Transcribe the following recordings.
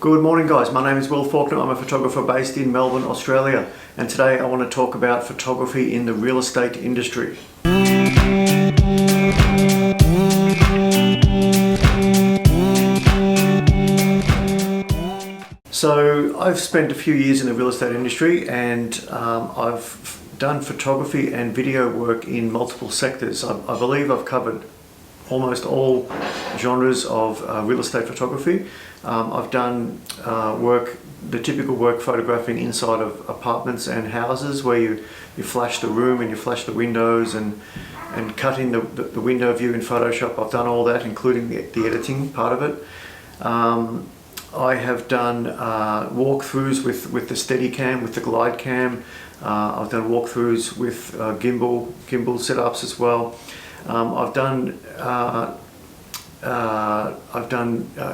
Good morning guys, my name is Will Faulkner. I'm a photographer based in Melbourne, Australia, and today I want to talk about photography in the real estate industry. So I've spent a few years in the real estate industry, and I've done photography and video work in multiple sectors. I believe I've covered almost all genres of real estate photography. I've done the typical work photographing inside of apartments and houses where you flash the room and you flash the windows and cutting the window view in Photoshop. I've done all that, including the editing part of it. I have done walkthroughs with the Steadicam, with the Glide Cam. I've done walkthroughs with gimbal setups as well. I've done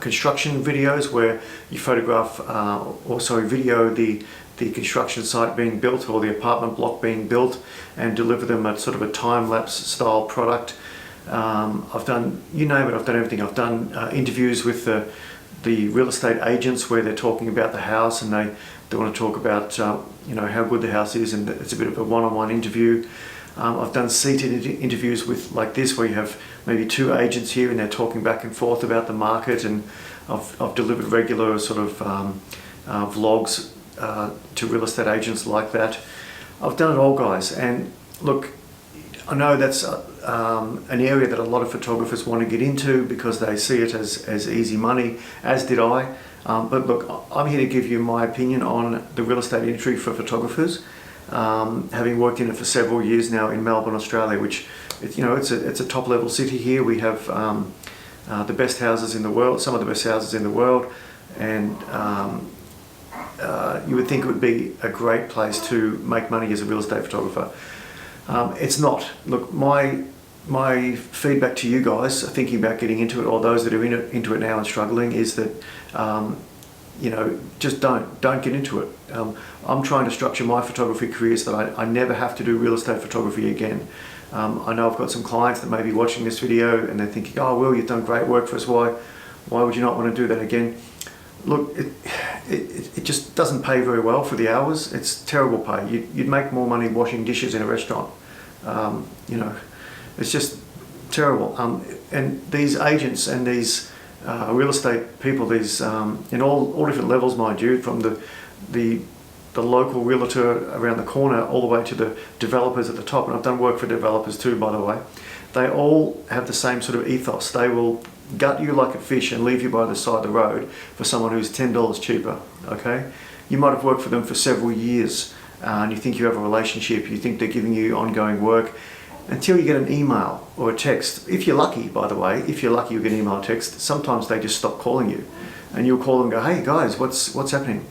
construction videos where you photograph video the construction site being built or the apartment block being built and deliver them at sort of a time-lapse style product. I've done, you name it, I've done everything. I've done interviews with the real estate agents where they're talking about the house and they want to talk about how good the house is, and it's a bit of a one-on-one interview. I've done seated interviews with like this where you have maybe two agents here and they're talking back and forth about the market, and I've delivered regular sort of vlogs to real estate agents like that. I've done it all, guys, and look, I know that's an area that a lot of photographers want to get into because they see it as easy money, as did I. But look, I'm here to give you my opinion on the real estate industry for photographers. Having worked in it for several years now in Melbourne, Australia, which it's a top level city here. We have the best houses in the world, some of the best houses in the world, and you would think it would be a great place to make money as a real estate photographer. It's not. Look, my feedback to you guys thinking about getting into it, or those that are into it now and struggling, is that just don't get into it. I'm trying to structure my photography career so that I never have to do real estate photography again. I know I've got some clients that may be watching this video and they're thinking, oh Will, you've done great work for us, why would you not want to do that again? Look, it just doesn't pay very well for the hours. It's terrible pay. You'd make more money washing dishes in a restaurant. It's just terrible. And these agents and these real estate people, these in all different levels, mind you, from the local realtor around the corner all the way to the developers at the top, and I've done work for developers too, by the way. They all have the same sort of ethos. They will gut you like a fish and leave you by the side of the road for someone who's $10 cheaper, okay? You might have worked for them for several years and you think you have a relationship, you think they're giving you ongoing work, until you get an email or a text. If you're lucky, by the way, if you're lucky you get an email or text, sometimes they just stop calling you and you'll call them and go, hey guys, what's happening?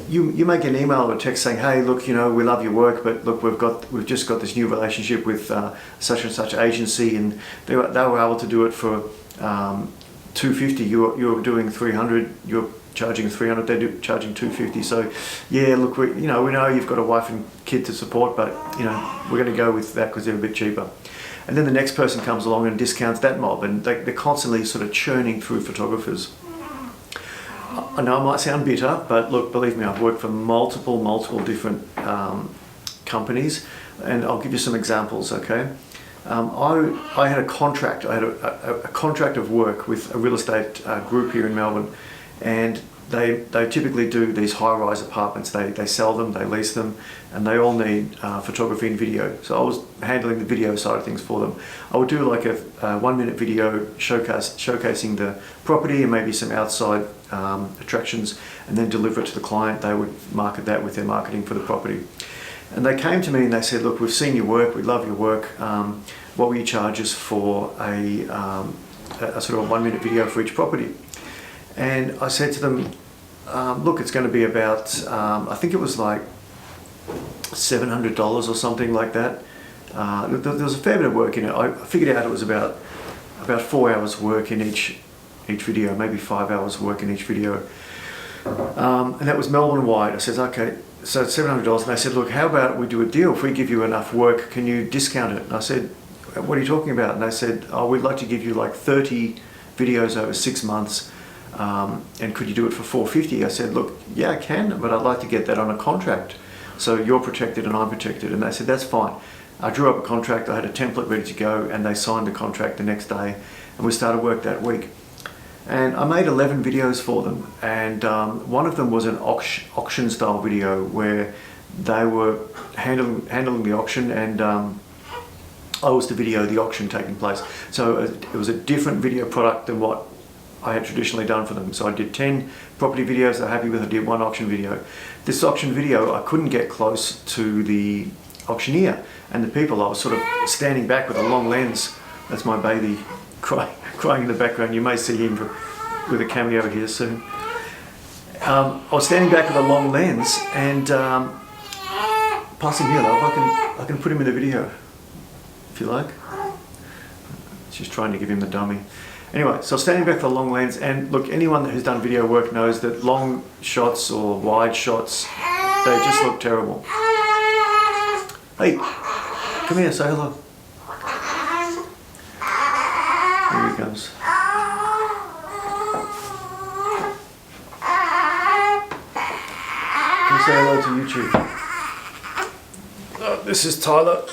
You may get an email or a text saying, hey, look, we love your work, but look, we've just got this new relationship with such and such agency, and they were able to do it for $250. You're doing $300. You're charging $300. They're charging $250. So, yeah, look, we know you've got a wife and kid to support, but we're going to go with that because they're a bit cheaper. And then the next person comes along and discounts that mob, and they're constantly sort of churning through photographers. I know I might sound bitter, but look, believe me, I've worked for multiple different companies, and I'll give you some examples, okay? I had a contract. I had a contract of work with a real estate group here in Melbourne, and they typically do these high-rise apartments. They sell them, they lease them, and they all need photography and video. So I was handling the video side of things for them. I would do like a 1-minute video showcasing the property and maybe some outside attractions, and then deliver it to the client. They would market that with their marketing for the property. And they came to me and they said, look, we've seen your work, we love your work. What will you charge us for a sort of a 1-minute video for each property? And I said to them, look, it's going to be about, I think it was like $700 or something like that. There was a fair bit of work in it. I figured out it was about 4 hours work in each video, maybe 5 hours work in each video. And that was Melbourne wide. I said, okay, so it's $700. And they said, look, how about we do a deal? If we give you enough work, can you discount it? And I said, what are you talking about? And they said, oh, we'd like to give you like 30 videos over 6 months and could you do it for $450? I said, look, yeah, I can, but I'd like to get that on a contract. So you're protected and I'm protected. And they said, that's fine. I drew up a contract, I had a template ready to go, and they signed the contract the next day, and we started work that week. And I made 11 videos for them, and one of them was an auction style video where they were handling the auction, and I was to video the auction taking place. So it was a different video product than what I had traditionally done for them. So I did 10 property videos they're happy with, I did one auction video. This auction video, I couldn't get close to the auctioneer and the people. I was sort of standing back with a long lens. That's my baby crying in the background. You may see him with a cameo here soon. I was standing back with a long lens, and pass him here, love. I can put him in the video if you like. She's trying to give him the dummy. Anyway, so standing back with a long lens, and look, anyone who's done video work knows that long shots or wide shots, they just look terrible. Hey, come here, say hello. Here he comes. Can you say hello to YouTube? Oh, this is Tyler.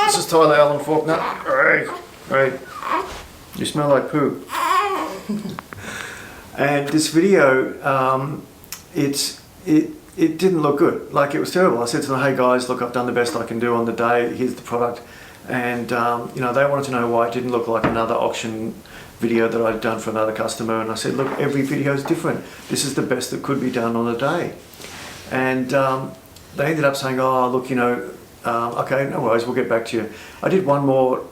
This is Tyler Allen Faulkner. Right. You smell like poo. And this video, it didn't look good. Like, it was terrible. I said to them, hey guys, look, I've done the best I can do on the day. Here's the product. And you know, they wanted to know why it didn't look like another auction video that I'd done for another customer. And I said, look, every video is different. This is the best that could be done on the day. And they ended up saying, oh, look, you know, okay, no worries, we'll get back to you. I did one more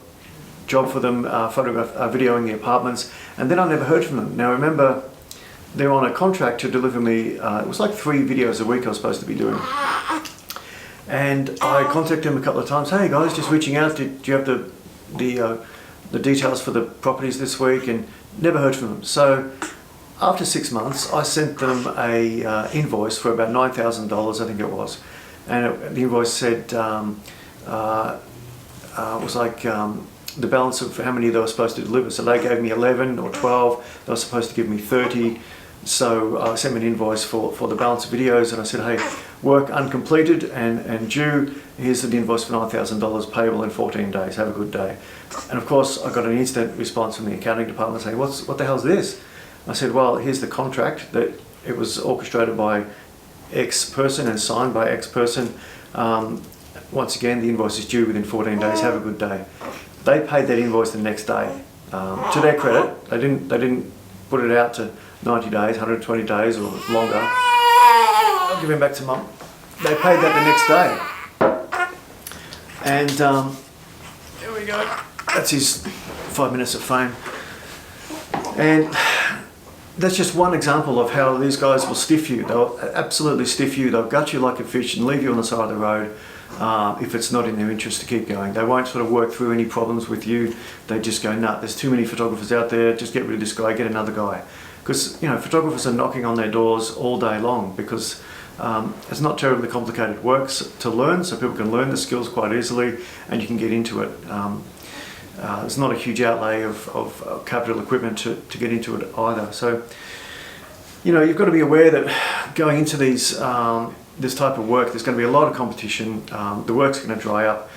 job for them, videoing the apartments, and then I never heard from them. Now remember, they're on a contract to deliver me, it was like 3 videos a week I was supposed to be doing. And I contacted them a couple of times, hey guys, just reaching out, do you have the details for the properties this week? And never heard from them. So after 6 months, I sent them a invoice for about $9,000, I think it was. And the invoice said, was like, the balance of how many they were supposed to deliver. So they gave me 11 or 12, they were supposed to give me 30. So I sent me an invoice for the balance of videos, and I said, hey, work uncompleted and due, here's the invoice for $9,000 payable in 14 days, have a good day. And of course I got an instant response from the accounting department saying, what the hell's this? I said, well, here's the contract, that it was orchestrated by X person and signed by X person. Once again, the invoice is due within 14 days, have a good day. They paid that invoice the next day. To their credit, they didn't put it out to 90 days, 120 days or longer. I'll give him back to Mum. They paid that the next day. And here we go. That's his 5 minutes of fame. And that's just one example of how these guys will stiff you. They'll absolutely stiff you. They'll gut you like a fish and leave you on the side of the road. If it's not in their interest to keep going. They won't sort of work through any problems with you. They just go, nah, there's too many photographers out there, just get rid of this guy, get another guy. Because, you know, photographers are knocking on their doors all day long, because it's not terribly complicated work to learn, so people can learn the skills quite easily and you can get into it. It's not a huge outlay of capital equipment to get into it either. So, you know, you've got to be aware that going into these this type of work, there's going to be a lot of competition, the work's going to dry up,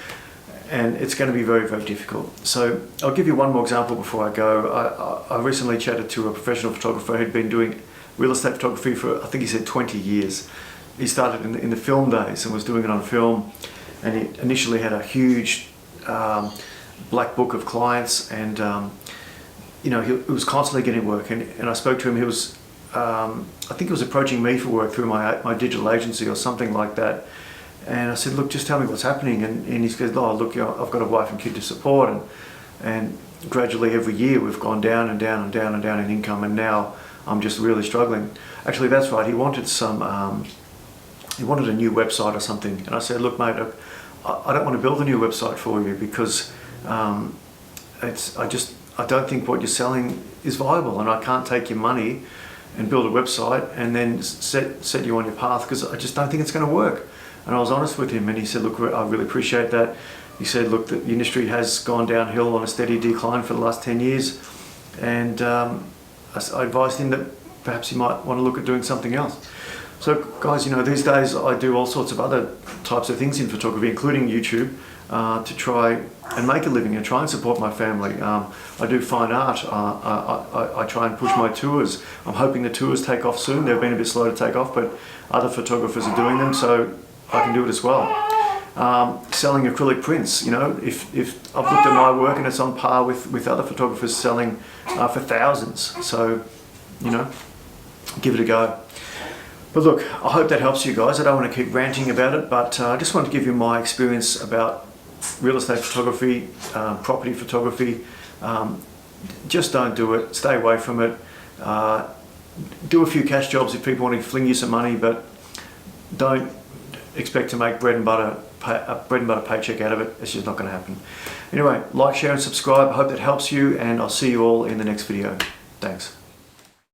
and it's going to be very, very difficult. So I'll give you one more example before I go. I recently chatted to a professional photographer who'd been doing real estate photography for, I think he said 20 years. He started in the film days and was doing it on film, and he initially had a huge black book of clients, and you know, he was constantly getting work, and I spoke to him. He was I think he was approaching me for work through my digital agency or something like that. And I said, look, just tell me what's happening. And he said, oh, look, you know, I've got a wife and kid to support. And gradually every year we've gone down and down and down and down in income. And now I'm just really struggling. Actually, that's right. He wanted he wanted a new website or something. And I said, look, mate, I don't want to build a new website for you, because I don't think what you're selling is viable, and I can't take your money and build a website and then set you on your path, because I just don't think it's going to work. And I was honest with him, and he said, look, I really appreciate that. He said, look, the industry has gone downhill on a steady decline for the last 10 years. And I advised him that perhaps you might want to look at doing something else. So guys, these days I do all sorts of other types of things in photography, including YouTube, to try and make a living and try and support my family. I do fine art. I try and push my tours. I'm hoping the tours take off soon. They've been a bit slow to take off, but other photographers are doing them, so I can do it as well. Selling acrylic prints, if I've looked at my work and it's on par with other photographers selling for thousands. So, give it a go. But look, I hope that helps you guys. I don't want to keep ranting about it, but I just want to give you my experience about real estate photography, property photography. Just don't do it. Stay away from it. Do a few cash jobs if people want to fling you some money, but don't expect to make bread and butter paycheck out of it. It's just not going to happen. Anyway, like, share and subscribe. I hope that helps you, and I'll see you all in the next video. Thanks.